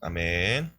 아멘.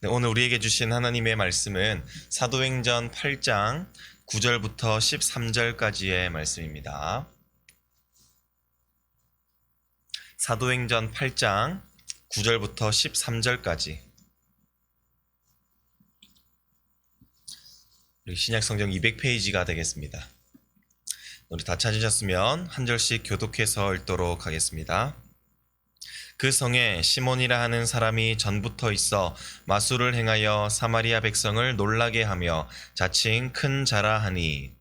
네, 오늘 우리에게 주신 하나님의 말씀은 사도행전 8장 9절부터 13절까지의 말씀입니다. 사도행전 8장 9절부터 13절까지. 신약성경 200페이지가 되겠습니다. 우리 다 찾으셨으면 한 절씩 교독해서 읽도록 하겠습니다. 그 성에 시몬이라 하는 사람이 전부터 있어 마술을 행하여 사마리아 백성을 놀라게 하며 자칭 큰 자라 하니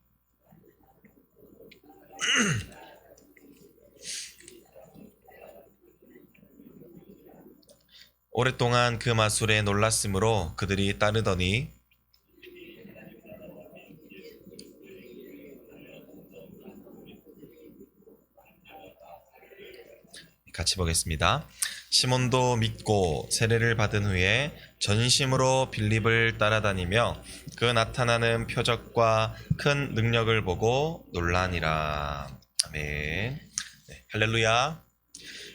오랫동안 그 마술에 놀랐으므로 그들이 따르더니 같이 보겠습니다. 시몬도 믿고 세례를 받은 후에 전심으로 빌립을 따라다니며 그 나타나는 표적과 큰 능력을 보고 놀라니라. 아멘. 네, 할렐루야.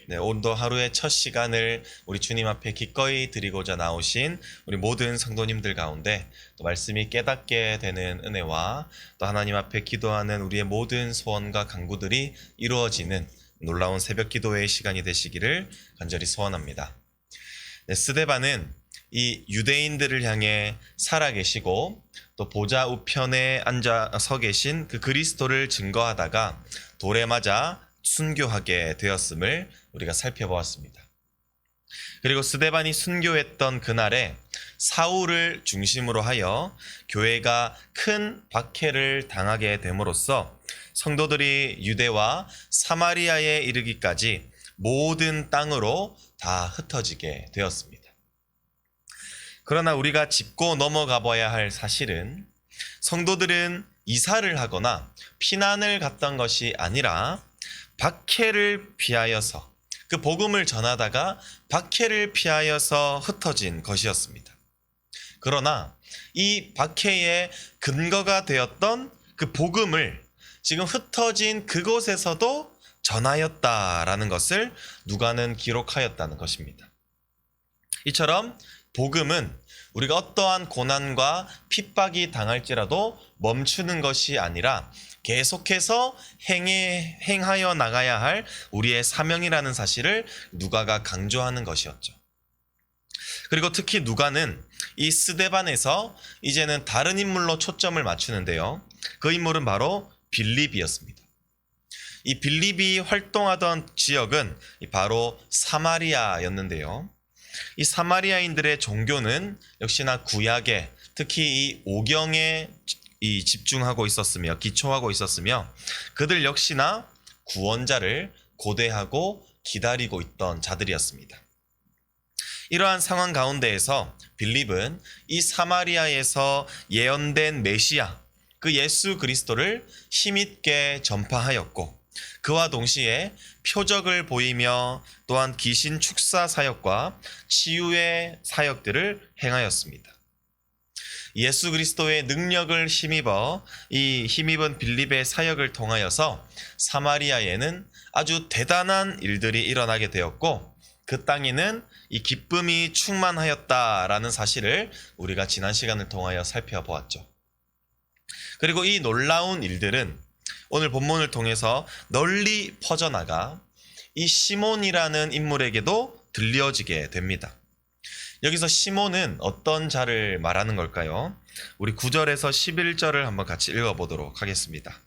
네, 오늘도 하루의 첫 시간을 우리 주님 앞에 기꺼이 드리고자 나오신 우리 모든 성도님들 가운데 또 말씀이 깨닫게 되는 은혜와 또 하나님 앞에 기도하는 우리의 모든 소원과 간구들이 이루어지는 놀라운 새벽 기도의 시간이 되시기를 간절히 소원합니다. 네, 스데반은 이 유대인들을 향해 살아계시고 또 보좌 우편에 앉아 서 계신 그 그리스도를 증거하다가 돌에 맞아 순교하게 되었음을 우리가 살펴보았습니다. 그리고 스데반이 순교했던 그날에 사울을 중심으로 하여 교회가 큰 박해를 당하게 됨으로써 성도들이 유대와 사마리아에 이르기까지 모든 땅으로 다 흩어지게 되었습니다. 그러나 우리가 짚고 넘어가 봐야 할 사실은 성도들은 이사를 하거나 피난을 갔던 것이 아니라 박해를 피하여서 그 복음을 전하다가 박해를 피하여서 흩어진 것이었습니다. 그러나 이 박해의 근거가 되었던 그 복음을 지금 흩어진 그곳에서도 전하였다라는 것을 누가는 기록하였다는 것입니다. 이처럼 복음은 우리가 어떠한 고난과 핍박이 당할지라도 멈추는 것이 아니라 계속해서 행하여 나가야 할 우리의 사명이라는 사실을 누가가 강조하는 것이었죠. 그리고 특히 누가는 이 스데반에서 이제는 다른 인물로 초점을 맞추는데요. 그 인물은 바로 빌립이었습니다. 이 빌립이 활동하던 지역은 바로 사마리아였는데요. 이 사마리아인들의 종교는 역시나 구약에 특히 이 오경에 집중하고 있었으며 기초하고 있었으며 그들 역시나 구원자를 고대하고 기다리고 있던 자들이었습니다. 이러한 상황 가운데에서 빌립은 이 사마리아에서 예언된 메시아 그 예수 그리스도를 힘있게 전파하였고 그와 동시에 표적을 보이며 또한 귀신 축사 사역과 치유의 사역들을 행하였습니다. 예수 그리스도의 능력을 힘입은 빌립의 사역을 통하여서 사마리아에는 아주 대단한 일들이 일어나게 되었고 그 땅에는 이 기쁨이 충만하였다라는 사실을 우리가 지난 시간을 통하여 살펴보았죠. 그리고 이 놀라운 일들은 오늘 본문을 통해서 널리 퍼져나가 이 시몬이라는 인물에게도 들려지게 됩니다. 여기서 시몬은 어떤 자를 말하는 걸까요? 우리 9절에서 11절을 한번 같이 읽어보도록 하겠습니다.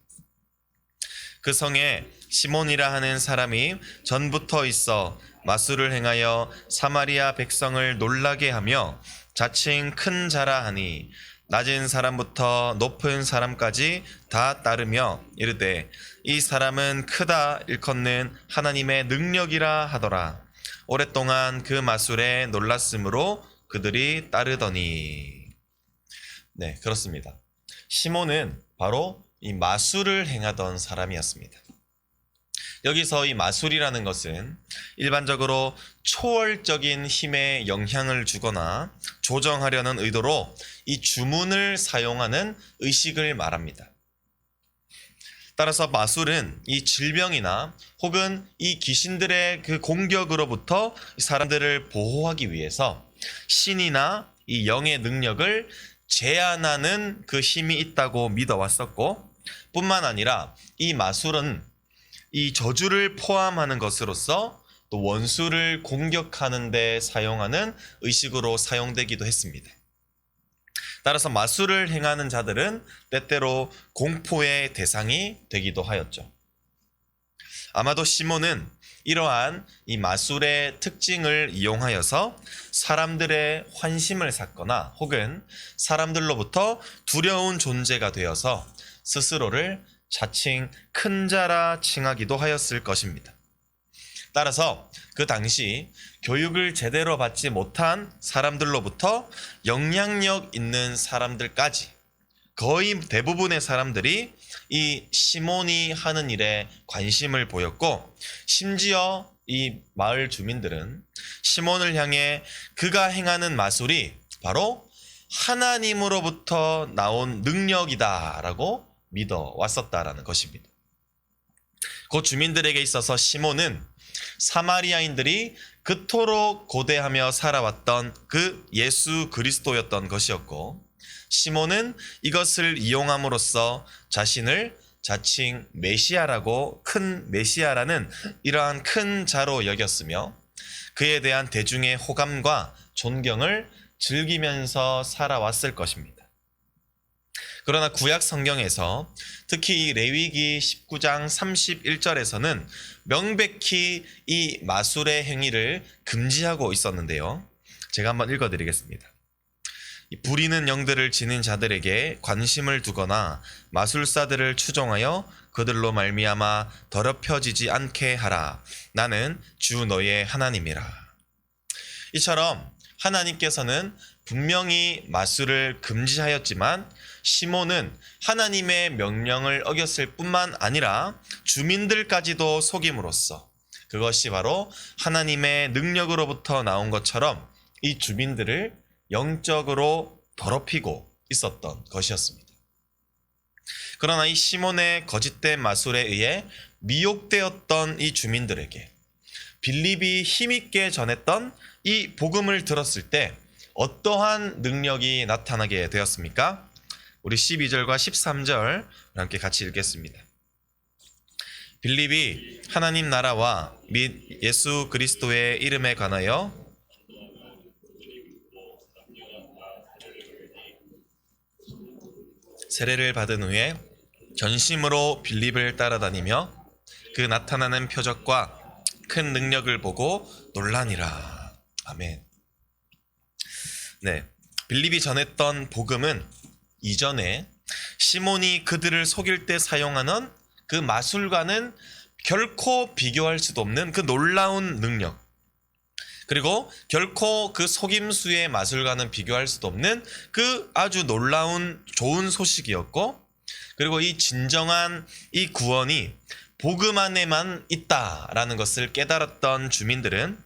그 성에 시몬이라 하는 사람이 전부터 있어 마술을 행하여 사마리아 백성을 놀라게 하며 자칭 큰 자라 하니 낮은 사람부터 높은 사람까지 다 따르며 이르되 이 사람은 크다 일컫는 하나님의 능력이라 하더라. 오랫동안 그 마술에 놀랐으므로 그들이 따르더니. 네, 그렇습니다. 시몬은 바로 이 마술을 행하던 사람이었습니다. 여기서 이 마술이라는 것은 일반적으로 초월적인 힘에 영향을 주거나 조정하려는 의도로 이 주문을 사용하는 의식을 말합니다. 따라서 마술은 이 질병이나 혹은 이 귀신들의 그 공격으로부터 사람들을 보호하기 위해서 신이나 이 영의 능력을 제한하는 그 힘이 있다고 믿어왔었고, 뿐만 아니라 이 마술은 이 저주를 포함하는 것으로서 또 원수를 공격하는 데 사용하는 의식으로 사용되기도 했습니다. 따라서 마술을 행하는 자들은 때때로 공포의 대상이 되기도 하였죠. 아마도 시몬은 이러한 이 마술의 특징을 이용하여서 사람들의 환심을 샀거나 혹은 사람들로부터 두려운 존재가 되어서 스스로를 자칭 큰 자라 칭하기도 하였을 것입니다. 따라서 그 당시 교육을 제대로 받지 못한 사람들로부터 영향력 있는 사람들까지 거의 대부분의 사람들이 이 시몬이 하는 일에 관심을 보였고, 심지어 이 마을 주민들은 시몬을 향해 그가 행하는 마술이 바로 하나님으로부터 나온 능력이다라고 믿어 왔었다라는 것입니다. 그 주민들에게 있어서 시몬은 사마리아인들이 그토록 고대하며 살아왔던 그 예수 그리스도였던 것이었고, 시몬은 이것을 이용함으로써 자신을 자칭 메시아라고, 큰 메시아라는 이러한 큰 자로 여겼으며 그에 대한 대중의 호감과 존경을 즐기면서 살아왔을 것입니다. 그러나 구약 성경에서 특히 이 레위기 19장 31절에서는 명백히 이 마술의 행위를 금지하고 있었는데요. 제가 한번 읽어드리겠습니다. 부리는 영들을 지닌 자들에게 관심을 두거나 마술사들을 추종하여 그들로 말미암아 더럽혀지지 않게 하라. 나는 주 너의 하나님이라. 이처럼 하나님께서는 분명히 마술을 금지하였지만 시몬은 하나님의 명령을 어겼을 뿐만 아니라 주민들까지도 속임으로써 그것이 바로 하나님의 능력으로부터 나온 것처럼 이 주민들을 영적으로 더럽히고 있었던 것이었습니다. 그러나 이 시몬의 거짓된 마술에 의해 미혹되었던 이 주민들에게 빌립이 힘있게 전했던 이 복음을 들었을 때 어떠한 능력이 나타나게 되었습니까? 우리 12절과 13절 함께 같이 읽겠습니다. 빌립이 하나님 나라와 및 예수 그리스도의 이름에 관하여 세례를 받은 후에 전심으로 빌립을 따라다니며 그 나타나는 표적과 큰 능력을 보고 놀라니라. 아멘. 네, 빌립이 전했던 복음은 이전에 시몬이 그들을 속일 때 사용하는 그 마술과는 결코 비교할 수도 없는 그 놀라운 능력, 그리고 결코 그 속임수의 마술과는 비교할 수도 없는 그 아주 놀라운 좋은 소식이었고, 그리고 이 진정한 이 구원이 복음 안에만 있다라는 것을 깨달았던 주민들은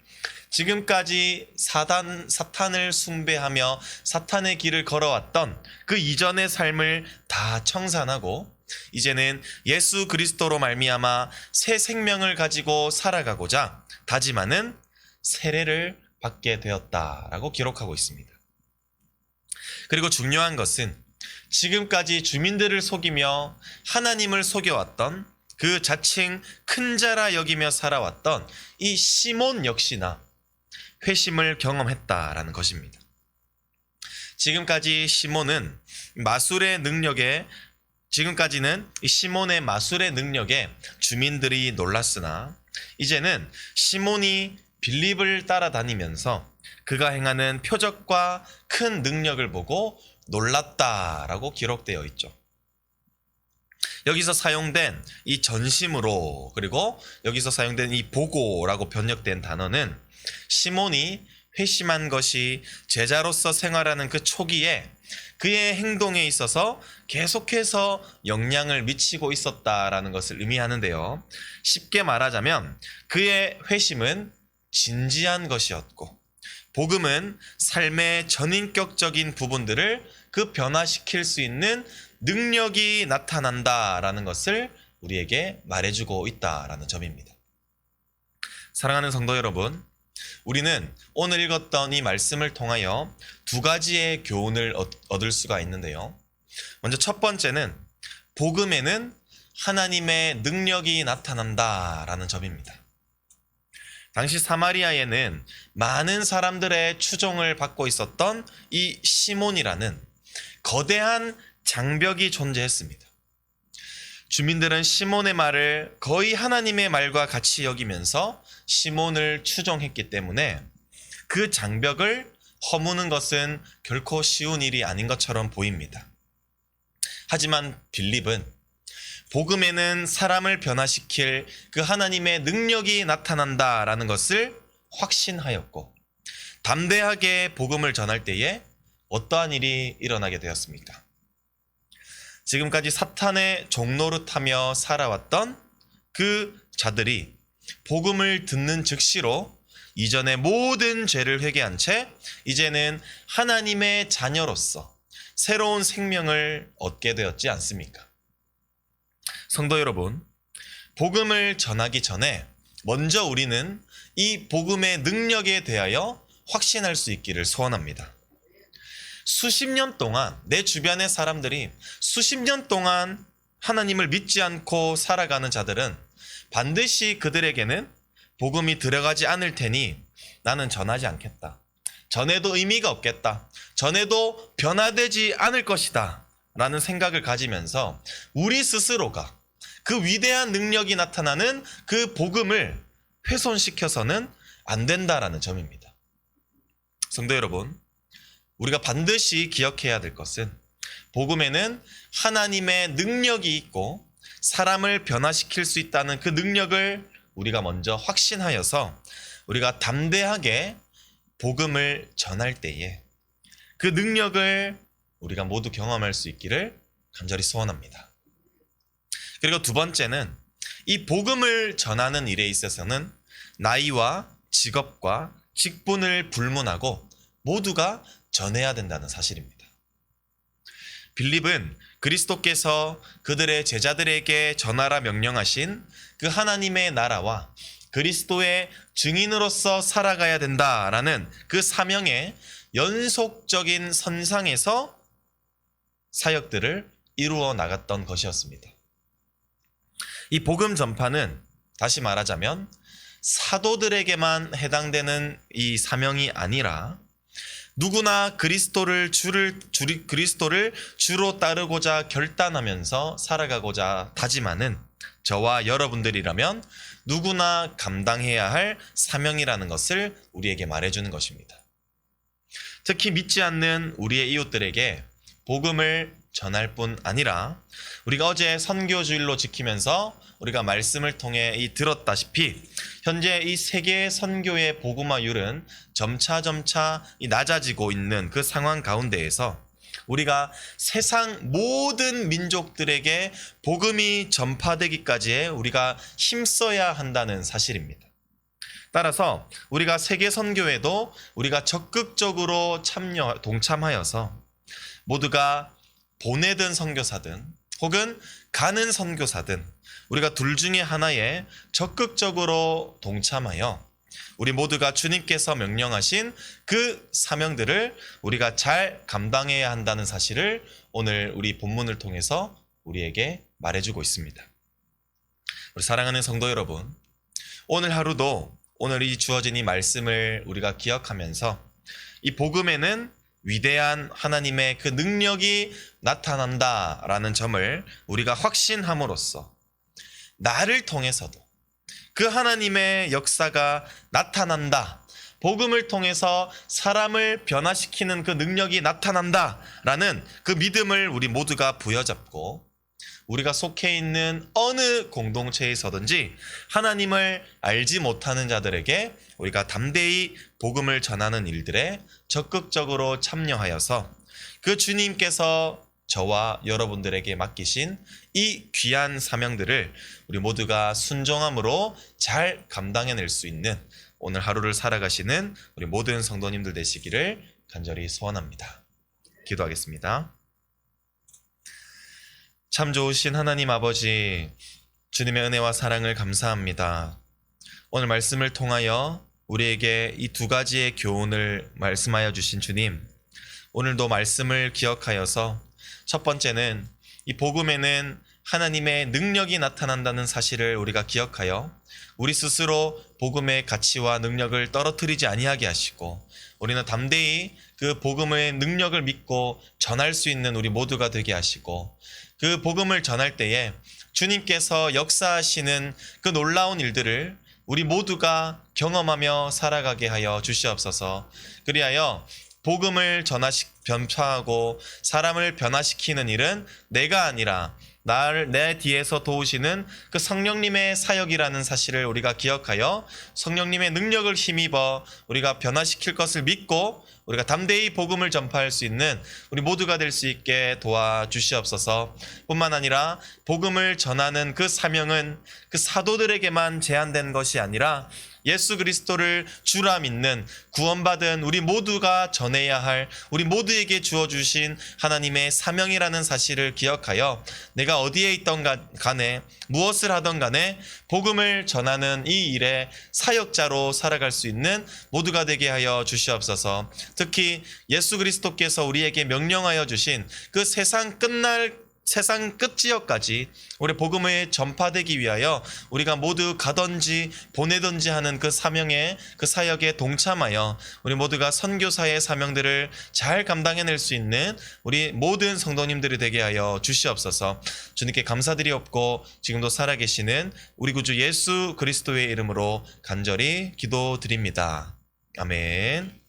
지금까지 사탄을 숭배하며 사탄의 길을 걸어왔던 그 이전의 삶을 다 청산하고 이제는 예수 그리스도로 말미암아 새 생명을 가지고 살아가고자 다짐하는 세례를 받게 되었다라고 기록하고 있습니다. 그리고 중요한 것은 지금까지 주민들을 속이며 하나님을 속여왔던 그 자칭 큰 자라 여기며 살아왔던 이 시몬 역시나 회심을 경험했다라는 것입니다. 지금까지 시몬은 마술의 능력에 지금까지는 이 시몬의 마술의 능력에 주민들이 놀랐으나 이제는 시몬이 빌립을 따라다니면서 그가 행하는 표적과 큰 능력을 보고 놀랐다라고 기록되어 있죠. 여기서 사용된 이 전심으로, 그리고 여기서 사용된 이 보고라고 번역된 단어는 시몬이 회심한 것이 제자로서 생활하는 그 초기에 그의 행동에 있어서 계속해서 영향을 미치고 있었다라는 것을 의미하는데요. 쉽게 말하자면 그의 회심은 진지한 것이었고 복음은 삶의 전인격적인 부분들을 그 변화시킬 수 있는 능력이 나타난다라는 것을 우리에게 말해주고 있다라는 점입니다. 사랑하는 성도 여러분, 우리는 오늘 읽었던 이 말씀을 통하여 두 가지의 교훈을 얻을 수가 있는데요. 먼저 첫 번째는 복음에는 하나님의 능력이 나타난다라는 점입니다. 당시 사마리아에는 많은 사람들의 추종을 받고 있었던 이 시몬이라는 거대한 장벽이 존재했습니다. 주민들은 시몬의 말을 거의 하나님의 말과 같이 여기면서 시몬을 추종했기 때문에 그 장벽을 허무는 것은 결코 쉬운 일이 아닌 것처럼 보입니다. 하지만 빌립은 복음에는 사람을 변화시킬 그 하나님의 능력이 나타난다라는 것을 확신하였고 담대하게 복음을 전할 때에 어떠한 일이 일어나게 되었습니까? 지금까지 사탄의 종노릇하며 살아왔던 그 자들이 복음을 듣는 즉시로 이전의 모든 죄를 회개한 채 이제는 하나님의 자녀로서 새로운 생명을 얻게 되었지 않습니까? 성도 여러분, 복음을 전하기 전에 먼저 우리는 이 복음의 능력에 대하여 확신할 수 있기를 소원합니다. 수십 년 동안 내 주변의 사람들이 수십 년 동안 하나님을 믿지 않고 살아가는 자들은 반드시 그들에게는 복음이 들어가지 않을 테니 나는 전하지 않겠다. 전해도 의미가 없겠다. 전해도 변화되지 않을 것이다. 라는 생각을 가지면서 우리 스스로가 그 위대한 능력이 나타나는 그 복음을 훼손시켜서는 안 된다라는 점입니다. 성도 여러분, 우리가 반드시 기억해야 될 것은 복음에는 하나님의 능력이 있고 사람을 변화시킬 수 있다는 그 능력을 우리가 먼저 확신하여서 우리가 담대하게 복음을 전할 때에 그 능력을 우리가 모두 경험할 수 있기를 간절히 소원합니다. 그리고 두 번째는 이 복음을 전하는 일에 있어서는 나이와 직업과 직분을 불문하고 모두가 전해야 된다는 사실입니다. 빌립은 그리스도께서 그들의 제자들에게 전하라 명령하신 그 하나님의 나라와 그리스도의 증인으로서 살아가야 된다라는 그 사명의 연속적인 선상에서 사역들을 이루어 나갔던 것이었습니다. 이 복음 전파는 다시 말하자면 사도들에게만 해당되는 이 사명이 아니라 누구나 그리스도를 주로 따르고자 결단하면서 살아가고자 다짐하는 저와 여러분들이라면 누구나 감당해야 할 사명이라는 것을 우리에게 말해주는 것입니다. 특히 믿지 않는 우리의 이웃들에게 복음을 전할 뿐 아니라 우리가 어제 선교주일로 지키면서 우리가 말씀을 통해 들었다시피 현재 이 세계 선교의 복음화율은 점차 낮아지고 있는 그 상황 가운데에서 우리가 세상 모든 민족들에게 복음이 전파되기까지에 우리가 힘써야 한다는 사실입니다. 따라서 우리가 세계 선교에도 우리가 적극적으로 동참하여서 모두가 보내든 선교사든 혹은 가는 선교사든 우리가 둘 중에 하나에 적극적으로 동참하여 우리 모두가 주님께서 명령하신 그 사명들을 우리가 잘 감당해야 한다는 사실을 오늘 우리 본문을 통해서 우리에게 말해주고 있습니다. 우리 사랑하는 성도 여러분, 오늘 하루도 오늘 이 주어진 이 말씀을 우리가 기억하면서 이 복음에는 위대한 하나님의 그 능력이 나타난다라는 점을 우리가 확신함으로써 나를 통해서도 그 하나님의 역사가 나타난다. 복음을 통해서 사람을 변화시키는 그 능력이 나타난다라는 그 믿음을 우리 모두가 부여잡고 우리가 속해 있는 어느 공동체에서든지 하나님을 알지 못하는 자들에게 우리가 담대히 복음을 전하는 일들에 적극적으로 참여하여서 그 주님께서 저와 여러분들에게 맡기신 이 귀한 사명들을 우리 모두가 순종함으로 잘 감당해낼 수 있는 오늘 하루를 살아가시는 우리 모든 성도님들 되시기를 간절히 소원합니다. 기도하겠습니다. 참 좋으신 하나님 아버지, 주님의 은혜와 사랑을 감사합니다. 오늘 말씀을 통하여 우리에게 이 두 가지의 교훈을 말씀하여 주신 주님, 오늘도 말씀을 기억하여서 첫 번째는 이 복음에는 하나님의 능력이 나타난다는 사실을 우리가 기억하여 우리 스스로 복음의 가치와 능력을 떨어뜨리지 아니하게 하시고 우리는 담대히 그 복음의 능력을 믿고 전할 수 있는 우리 모두가 되게 하시고 그 복음을 전할 때에 주님께서 역사하시는 그 놀라운 일들을 우리 모두가 경험하며 살아가게 하여 주시옵소서. 그리하여 복음을 변화하고 사람을 변화시키는 일은 내가 아니라 내 뒤에서 도우시는 그 성령님의 사역이라는 사실을 우리가 기억하여 성령님의 능력을 힘입어 우리가 변화시킬 것을 믿고 우리가 담대히 복음을 전파할 수 있는 우리 모두가 될 수 있게 도와주시옵소서. 뿐만 아니라 복음을 전하는 그 사명은 그 사도들에게만 제한된 것이 아니라 예수 그리스도를 주라 믿는 구원받은 우리 모두가 전해야 할 우리 모두에게 주어주신 하나님의 사명이라는 사실을 기억하여 내가 어디에 있던 간에 무엇을 하던 간에 복음을 전하는 이 일에 사역자로 살아갈 수 있는 모두가 되게 하여 주시옵소서. 특히 예수 그리스도께서 우리에게 명령하여 주신 그 세상 끝 지역까지 우리 복음의 전파되기 위하여 우리가 모두 가든지 보내든지 하는 그 사명에 그 사역에 동참하여 우리 모두가 선교사의 사명들을 잘 감당해낼 수 있는 우리 모든 성도님들이 되게 하여 주시옵소서. 주님께 감사드리옵고 지금도 살아계시는 우리 구주 예수 그리스도의 이름으로 간절히 기도드립니다. 아멘.